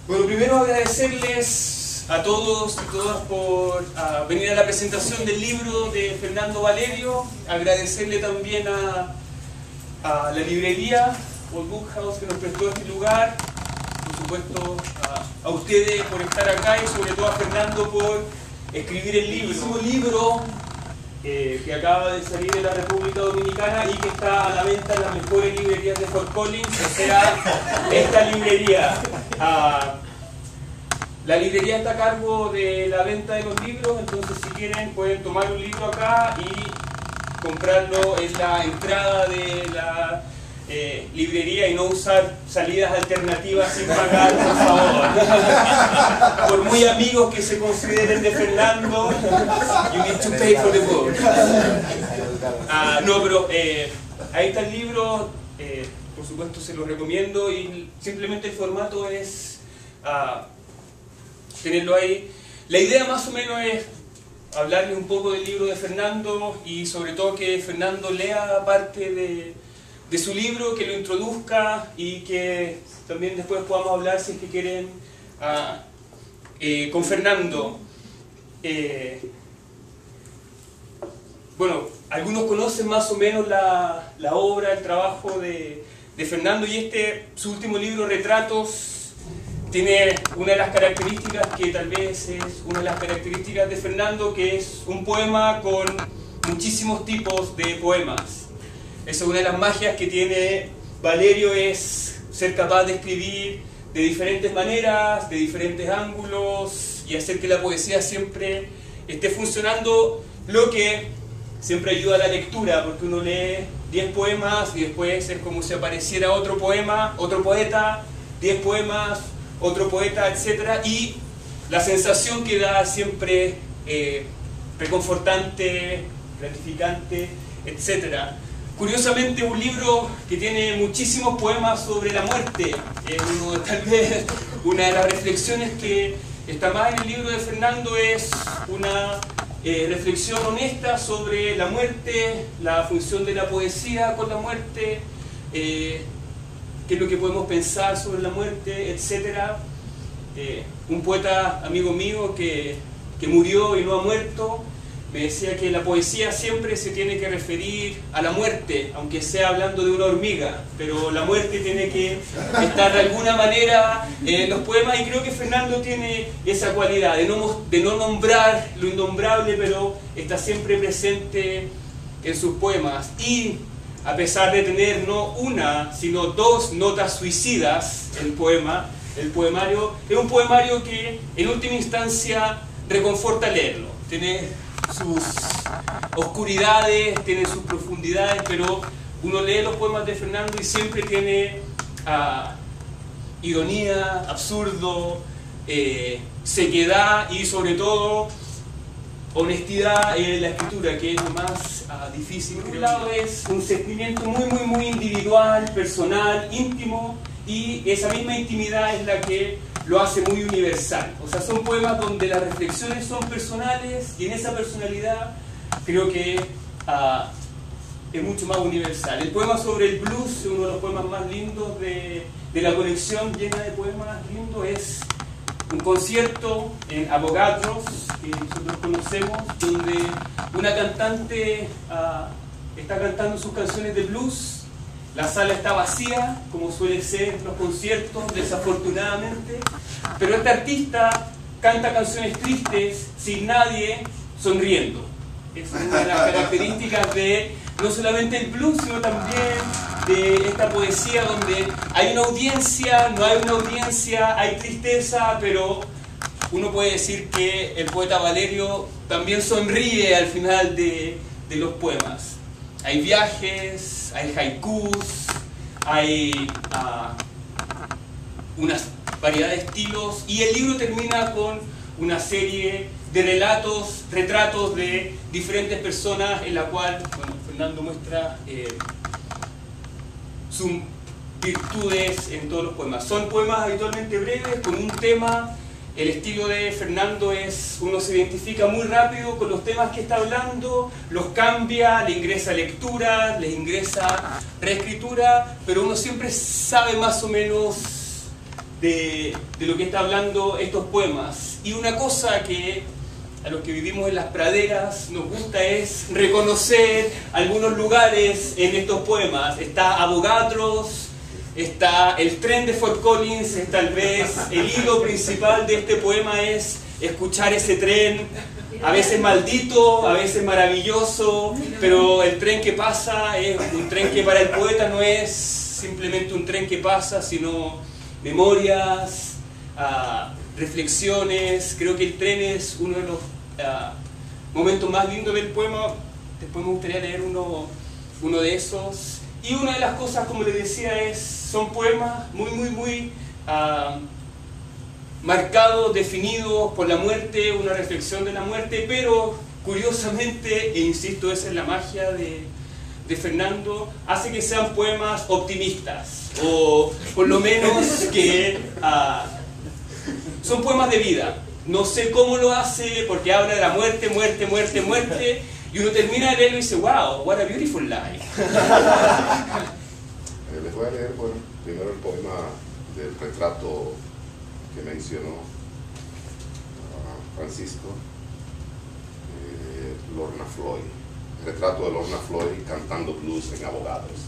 Bueno, primero agradecerles a todos y todas por venir a la presentación del libro de Fernando Valerio. Agradecerle también a la librería Old Book House que nos prestó este lugar. Por supuesto a ustedes por estar acá y sobre todo a Fernando por escribir el libro. El libro que acaba de salir de la República Dominicana y que está a la venta en las mejores librerías de Fort Collins, o sea, esta librería. La librería está a cargo de la venta de los libros, entonces si quieren pueden tomar un libro acá y comprarlo en la entrada de la librería y no usar salidas alternativas sin pagar, por favor. Por muy amigos que se consideren de Fernando, you need to pay for the book. No, pero ahí está el libro, por supuesto se lo recomiendo y simplemente el formato es tenerlo ahí. La idea más o menos es hablarles un poco del libro de Fernando y sobre todo que Fernando lea parte de su libro, que lo introduzca y que también después podamos hablar, si es que quieren, con Fernando. Bueno, algunos conocen más o menos la obra, el trabajo de Fernando y su último libro, Retratos, tiene una de las características que tal vez es una de las características de Fernando, que es un poema con muchísimos tipos de poemas. Esa es una de las magias que tiene Valerio, es ser capaz de escribir de diferentes maneras, de diferentes ángulos y hacer que la poesía siempre esté funcionando, lo que siempre ayuda a la lectura, porque uno lee 10 poemas y después es como si apareciera otro poema, otro poeta, 10 poemas, otro poeta, etc. Y la sensación que da siempre reconfortante, gratificante, etc. Curiosamente, un libro que tiene muchísimos poemas sobre la muerte. Tal vez una de las reflexiones que está más en el libro de Fernando es una reflexión honesta sobre la muerte, la función de la poesía con la muerte, qué es lo que podemos pensar sobre la muerte, etc. Un poeta amigo mío que murió y no ha muerto, me decía que la poesía siempre se tiene que referir a la muerte, aunque sea hablando de una hormiga, pero la muerte tiene que estar de alguna manera en los poemas, y creo que Fernando tiene esa cualidad de no nombrar lo innombrable, pero está siempre presente en sus poemas. Y a pesar de tener no una, sino 2 notas suicidas, el poemario es un poemario que en última instancia reconforta leerlo. Tiene sus oscuridades, tiene sus profundidades, pero uno lee los poemas de Fernando y siempre tiene ironía, absurdo, sequedad y sobre todo honestidad en la escritura, que es lo más difícil. Por un lado es un sentimiento muy individual, personal, íntimo, y esa misma intimidad es la que lo hace muy universal. O sea, son poemas donde las reflexiones son personales y en esa personalidad creo que es mucho más universal. El poema sobre el blues es uno de los poemas más lindos de la colección llena de poemas lindos. Es un concierto en Avogadros, que nosotros conocemos, donde una cantante está cantando sus canciones de blues. La sala está vacía, como suele ser en los conciertos, desafortunadamente, pero este artista canta canciones tristes sin nadie sonriendo. Es una de las características de no solamente el blues, sino también de esta poesía donde hay una audiencia, no hay una audiencia, hay tristeza, pero uno puede decir que el poeta Valerio también sonríe al final de los poemas. Hay viajes, hay haikus, hay una variedad de estilos, y el libro termina con una serie de retratos de diferentes personas en la cual, bueno, Fernando muestra sus virtudes en todos los poemas. Son poemas habitualmente breves, con un tema. El estilo de Fernando es, uno se identifica muy rápido con los temas que está hablando, los cambia, le ingresa lectura, le ingresa reescritura, pero uno siempre sabe más o menos de lo que está hablando estos poemas. Y una cosa que a los que vivimos en las praderas nos gusta es reconocer algunos lugares en estos poemas. Está Avogadros, está el tren de Fort Collins, es tal vez el hilo principal de este poema, es escuchar ese tren, a veces maldito, a veces maravilloso, pero el tren que pasa es un tren que para el poeta no es simplemente un tren que pasa, sino memorias, reflexiones. Creo que el tren es uno de los momentos más lindos del poema. Después me gustaría leer uno de esos. Y una de las cosas, como les decía, son poemas muy marcados, definidos por la muerte, una reflexión de la muerte, pero curiosamente, e insisto, esa es la magia de Fernando, hace que sean poemas optimistas, o por lo menos que son poemas de vida. No sé cómo lo hace, porque habla de la muerte, y uno termina de leerlo y dice, wow, what a beautiful life. Les voy a leer primero el poema del retrato que mencionó Francisco, Lorna Floyd. El retrato de Lorna Floyd cantando blues en Avogadros.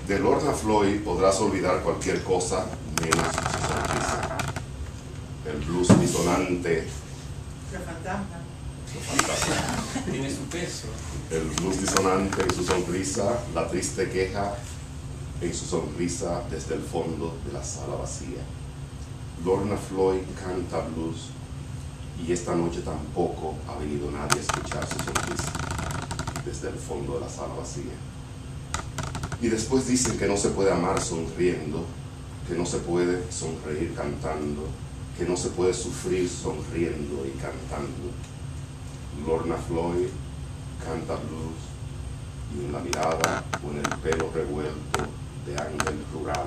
De Lorna Floyd podrás olvidar cualquier cosa menos su sonrisa. El blues disonante. La fantasma. Tiene su peso. El blues disonante en su sonrisa, la triste queja en su sonrisa desde el fondo de la sala vacía. Lorna Floyd canta blues y esta noche tampoco ha venido nadie a escuchar su sonrisa desde el fondo de la sala vacía. Y después dicen que no se puede amar sonriendo, que no se puede sonreír cantando, que no se puede sufrir sonriendo y cantando. Lorna Floyd canta blues y en la mirada o en el pelo revuelto de ángel rural,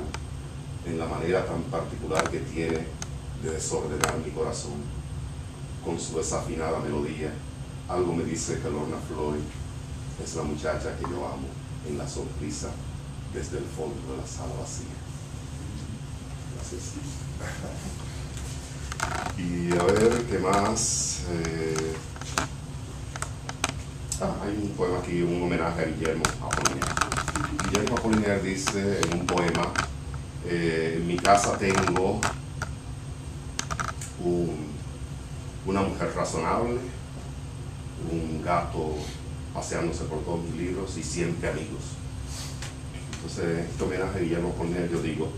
en la manera tan particular que tiene de desordenar mi corazón, con su desafinada melodía, algo me dice que Lorna Floyd es la muchacha que yo amo en la sonrisa desde el fondo de la sala vacía. Gracias. Y a ver, ¿qué más? Hay un poema aquí, un homenaje a Guillermo Apollinaire. Guillermo Apollinaire dice en un poema, en mi casa tengo una mujer razonable, un gato paseándose por todos mis libros y siempre amigos. Entonces, este homenaje a Guillermo Apollinaire, yo digo,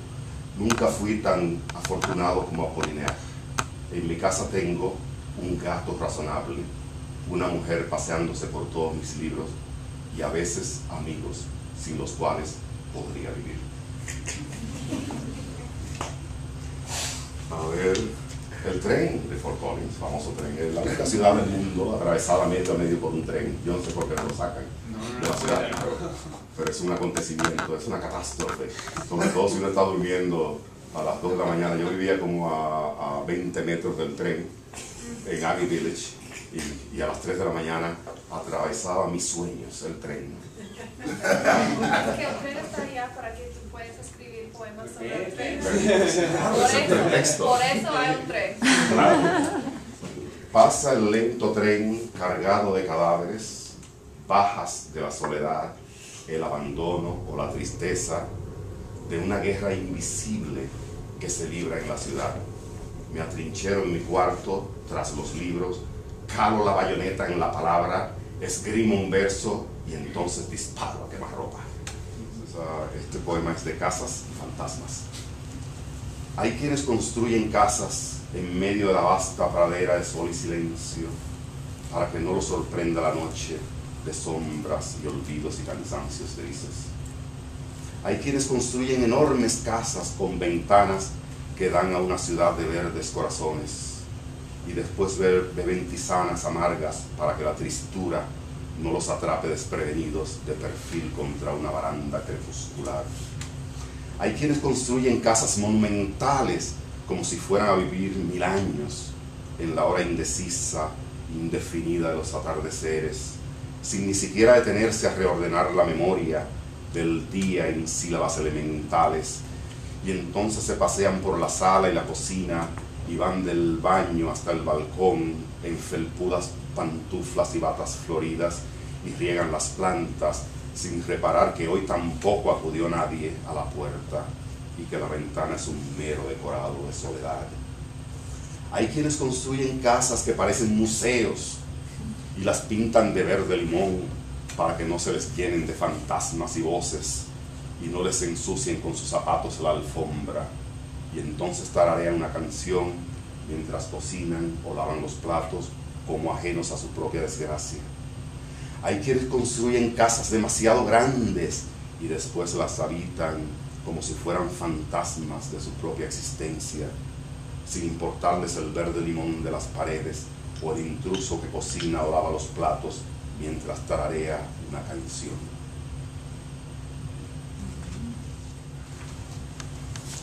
nunca fui tan afortunado como Apollinaire. En mi casa tengo un gato razonable, una mujer paseándose por todos mis libros y a veces amigos sin los cuales podría vivir. A ver, el tren de Fort Collins, famoso tren, es la única ciudad del mundo atravesada medio a medio por un tren. Yo no sé por qué no lo sacan de la ciudad, pero es un acontecimiento, es una catástrofe, sobre todo si uno está durmiendo a las 2 de la mañana. Yo vivía como a 20 metros del tren en Aggie Village y a las 3 de la mañana atravesaba mis sueños el tren. ¿Qué hotel está allá para que tú puedas escribir poemas sobre el tren? Por eso hay un tren. Claro. Pasa el lento tren cargado de cadáveres, bajas de la soledad, el abandono o la tristeza de una guerra invisible que se libra en la ciudad. Me atrinchero en mi cuarto tras los libros, calo la bayoneta en la palabra, esgrimo un verso y entonces disparo a quemarropa. Este poema es de casas y fantasmas. Hay quienes construyen casas en medio de la vasta pradera de sol y silencio para que no los sorprenda la noche de sombras y olvidos y cansancios grises. Hay quienes construyen enormes casas con ventanas que dan a una ciudad de verdes corazones y después beben tisanas amargas para que la tristura no los atrape desprevenidos de perfil contra una baranda crepuscular. Hay quienes construyen casas monumentales como si fueran a vivir 1000 años en la hora indecisa, indefinida de los atardeceres, sin ni siquiera detenerse a reordenar la memoria del día en sílabas elementales. y entonces se pasean por la sala y la cocina y van del baño hasta el balcón en felpudas pantuflas y batas floridas y riegan las plantas sin reparar que hoy tampoco acudió nadie a la puerta y que la ventana es un mero decorado de soledad. Hay quienes construyen casas que parecen museos y las pintan de verde limón para que no se les llenen de fantasmas y voces y no les ensucien con sus zapatos la alfombra, y entonces tararean una canción mientras cocinan o lavan los platos como ajenos a su propia desgracia. Hay quienes construyen casas demasiado grandes y después las habitan como si fueran fantasmas de su propia existencia, sin importarles el verde limón de las paredes o el intruso que cocina o lava los platos mientras tararea una canción.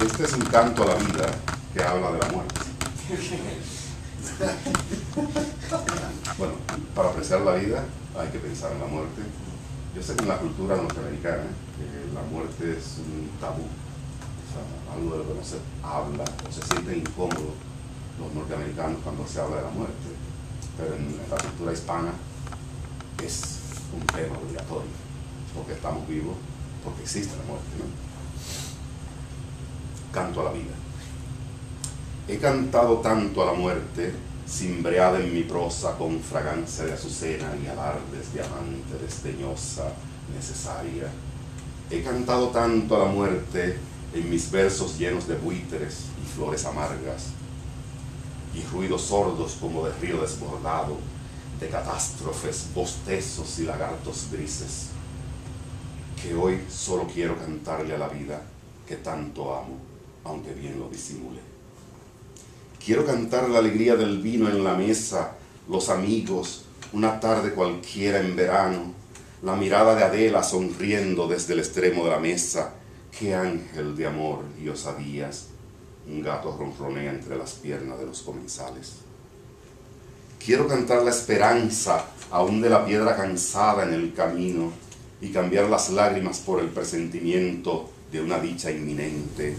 Este es un canto a la vida que habla de la muerte. Bueno, para apreciar la vida hay que pensar en la muerte. Yo sé que en la cultura norteamericana la muerte es un tabú, o sea, algo de lo que no se habla o se sienten incómodos los norteamericanos cuando se habla de la muerte, pero en la cultura hispana es un tema obligatorio, porque estamos vivos, porque existe la muerte, ¿no? Canto a la vida. He cantado tanto a la muerte, cimbreada en mi prosa con fragancia de azucena y alardes de amante desdeñosa, necesaria. He cantado tanto a la muerte en mis versos llenos de buitres y flores amargas, y ruidos sordos como de río desbordado, de catástrofes, bostezos y lagartos grises, que hoy solo quiero cantarle a la vida que tanto amo, aunque bien lo disimule. Quiero cantar la alegría del vino en la mesa, los amigos, una tarde cualquiera en verano, la mirada de Adela sonriendo desde el extremo de la mesa. Qué ángel de amor y osadías, un gato ronronea entre las piernas de los comensales. Quiero cantar la esperanza aún de la piedra cansada en el camino y cambiar las lágrimas por el presentimiento de una dicha inminente.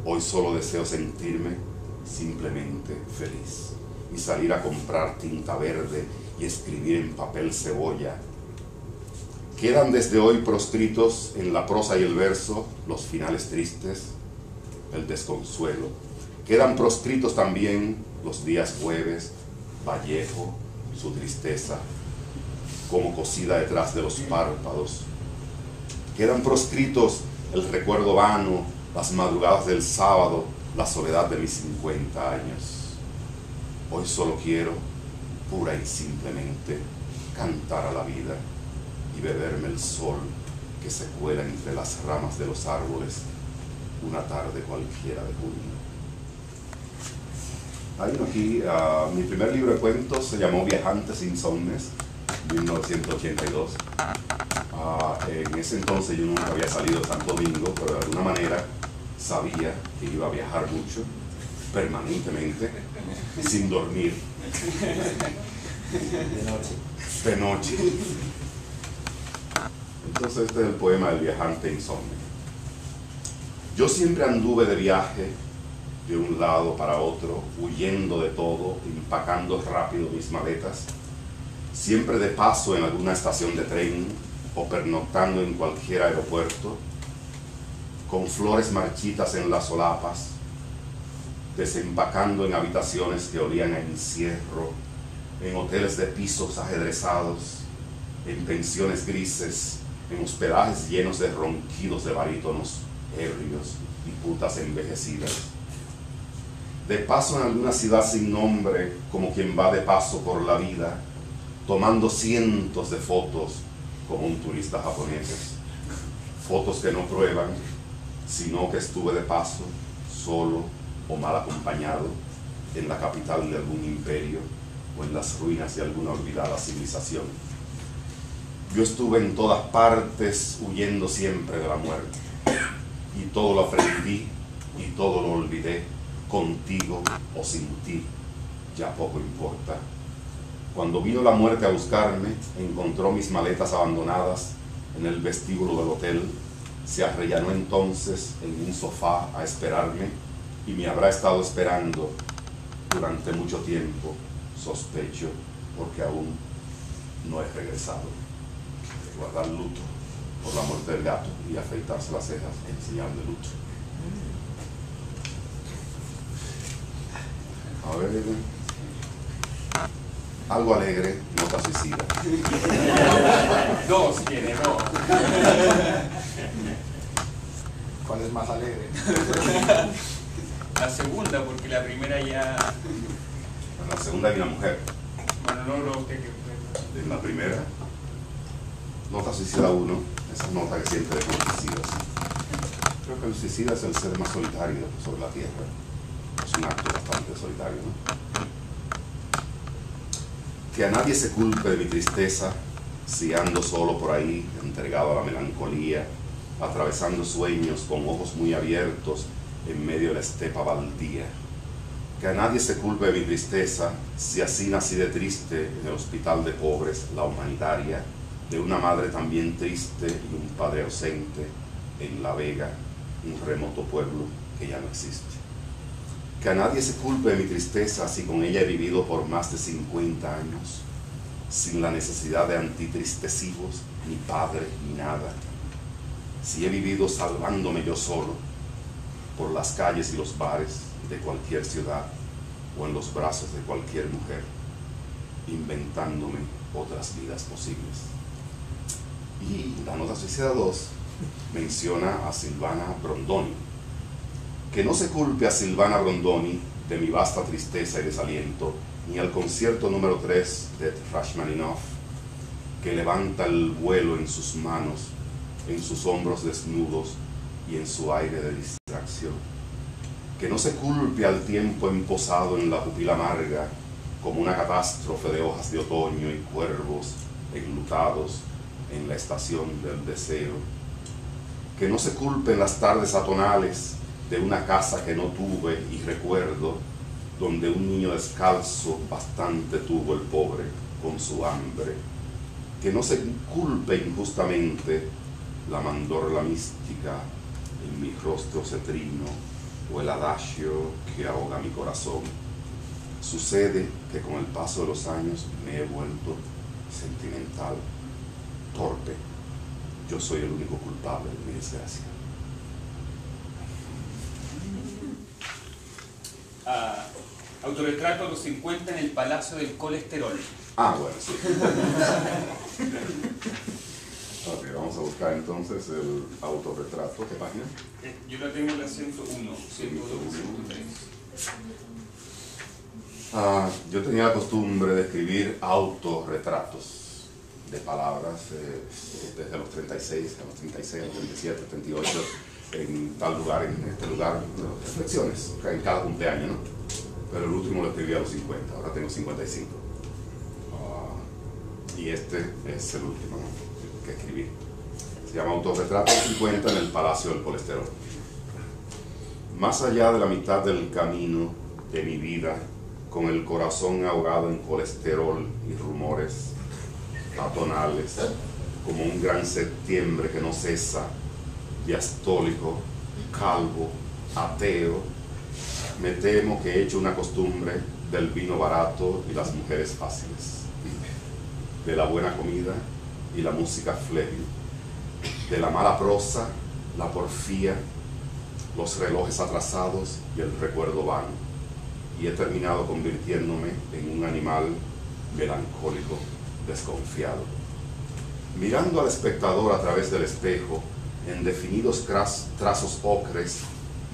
Hoy solo deseo sentirme simplemente feliz y salir a comprar tinta verde y escribir en papel cebolla. Quedan desde hoy proscritos en la prosa y el verso los finales tristes, el desconsuelo. Quedan proscritos también los días jueves, Vallejo, su tristeza, como cosida detrás de los párpados. Quedan proscritos el recuerdo vano, las madrugadas del sábado, la soledad de mis 50 años. Hoy solo quiero, pura y simplemente, cantar a la vida y beberme el sol que se cuela entre las ramas de los árboles una tarde cualquiera de junio. Hay uno aquí, mi primer libro de cuentos se llamó Viajantes Insomnes, 1982. En ese entonces yo nunca había salido de Santo Domingo, pero de alguna manera sabía que iba a viajar mucho, permanentemente, sin dormir, de noche. Entonces este es el poema del viajante insomne. Yo siempre anduve de viaje de un lado para otro, huyendo de todo, empacando rápido mis maletas, siempre de paso en alguna estación de tren o pernoctando en cualquier aeropuerto, con flores marchitas en las solapas, desempacando en habitaciones que olían a encierro, en hoteles de pisos ajedrezados, en pensiones grises, en hospedajes llenos de ronquidos de barítonos ebrios y putas envejecidas. De paso en alguna ciudad sin nombre, como quien va de paso por la vida, tomando cientos de fotos como un turista japonés. Fotos que no prueban, sino que estuve de paso, solo o mal acompañado, en la capital de algún imperio o en las ruinas de alguna olvidada civilización. Yo estuve en todas partes huyendo siempre de la muerte, y todo lo aprendí y todo lo olvidé, contigo o sin ti, ya poco importa. Cuando vino la muerte a buscarme, encontró mis maletas abandonadas en el vestíbulo del hotel, se arrellanó entonces en un sofá a esperarme y me habrá estado esperando durante mucho tiempo, sospecho, porque aún no he regresado. Guardar luto por la muerte del gato y afeitarse las cejas en señal de luto. A ver, algo alegre, nota suicida. Dos tiene, no. ¿Cuál es más alegre? La segunda, porque la primera ya... En la segunda hay una mujer. Bueno, no lo usted que... En la primera, nota suicida 1, esa nota que siempre deja los suicidas. Creo que el suicida es el ser más solitario sobre la tierra. Es un acto bastante solitario, ¿no? Que a nadie se culpe de mi tristeza si ando solo por ahí, entregado a la melancolía, atravesando sueños con ojos muy abiertos en medio de la estepa baldía. Que a nadie se culpe de mi tristeza si así nací de triste en el hospital de pobres, la humanitaria, de una madre también triste y un padre ausente en La Vega, un remoto pueblo que ya no existe. Que a nadie se culpe de mi tristeza si con ella he vivido por más de 50 años, sin la necesidad de antitristesivos, ni padre, ni nada. Si he vivido salvándome yo solo, por las calles y los bares de cualquier ciudad, o en los brazos de cualquier mujer, inventándome otras vidas posibles. Y la nota suicida 2 menciona a Silvana Brondoni. Que no se culpe a Silvana Brondoni de mi vasta tristeza y desaliento, ni al concierto número 3 de Rachmaninoff, que levanta el vuelo en sus manos, en sus hombros desnudos y en su aire de distracción. Que no se culpe al tiempo emposado en la pupila amarga, como una catástrofe de hojas de otoño y cuervos enlutados en la estación del deseo. Que no se culpe en las tardes atonales de una casa que no tuve y recuerdo, donde un niño descalzo bastante tuvo el pobre con su hambre. Que no se culpe injustamente la mandorla mística en mi rostro cetrino o el adagio que ahoga mi corazón. Sucede que con el paso de los años me he vuelto sentimental, torpe. Yo soy el único culpable de mi desgracia. Autorretrato a los 50 en el Palacio del Colesterol. Ah, bueno, sí. Ok, vamos a buscar entonces el autorretrato. ¿Qué página? Yo la tengo en la 101, 103. Yo tenía la costumbre de escribir autorretratos de palabras desde los 36, a los 36, a los 37, 38, en tal lugar, en este lugar, reflexiones, en cada cumpleaños, ¿no? Pero el último lo escribí a los 50, ahora tengo 55. Y este es el último, ¿no?, que escribí. Se llama Autorretrato 50 en el Palacio del Colesterol. Más allá de la mitad del camino de mi vida, con el corazón ahogado en colesterol y rumores atonales, como un gran septiembre que no cesa, diastólico, calvo, ateo, me temo que he hecho una costumbre del vino barato y las mujeres fáciles, de la buena comida y la música flébil, de la mala prosa, la porfía, los relojes atrasados y el recuerdo vano, y he terminado convirtiéndome en un animal melancólico, desconfiado. Mirando al espectador a través del espejo, en definidos trazos ocres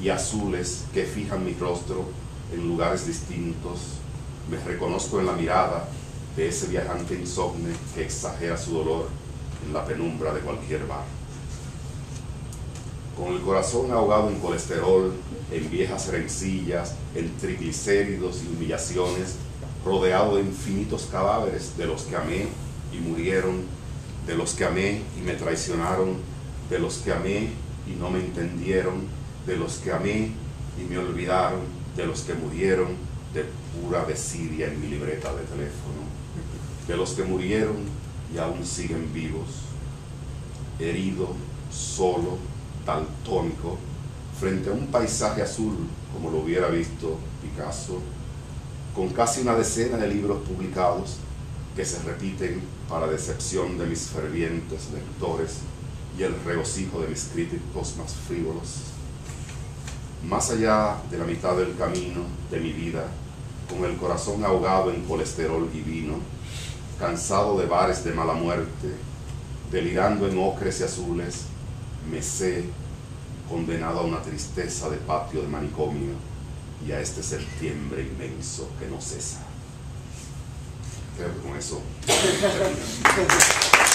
y azules que fijan mi rostro en lugares distintos, me reconozco en la mirada de ese viajante insomne que exagera su dolor en la penumbra de cualquier bar. Con el corazón ahogado en colesterol, en viejas rencillas, en triglicéridos y humillaciones, rodeado de infinitos cadáveres de los que amé y murieron, de los que amé y me traicionaron, de los que amé y no me entendieron, de los que amé y me olvidaron, de los que murieron de pura desidia en mi libreta de teléfono, de los que murieron y aún siguen vivos, herido, solo, daltónico frente a un paisaje azul como lo hubiera visto Picasso, con casi una decena de libros publicados que se repiten para decepción de mis fervientes lectores y el regocijo de mis críticos más frívolos. Más allá de la mitad del camino de mi vida, con el corazón ahogado en colesterol y vino, cansado de bares de mala muerte, delirando en ocres y azules, me sé condenado a una tristeza de patio de manicomio y a este septiembre inmenso que no cesa. Creo que con eso termino.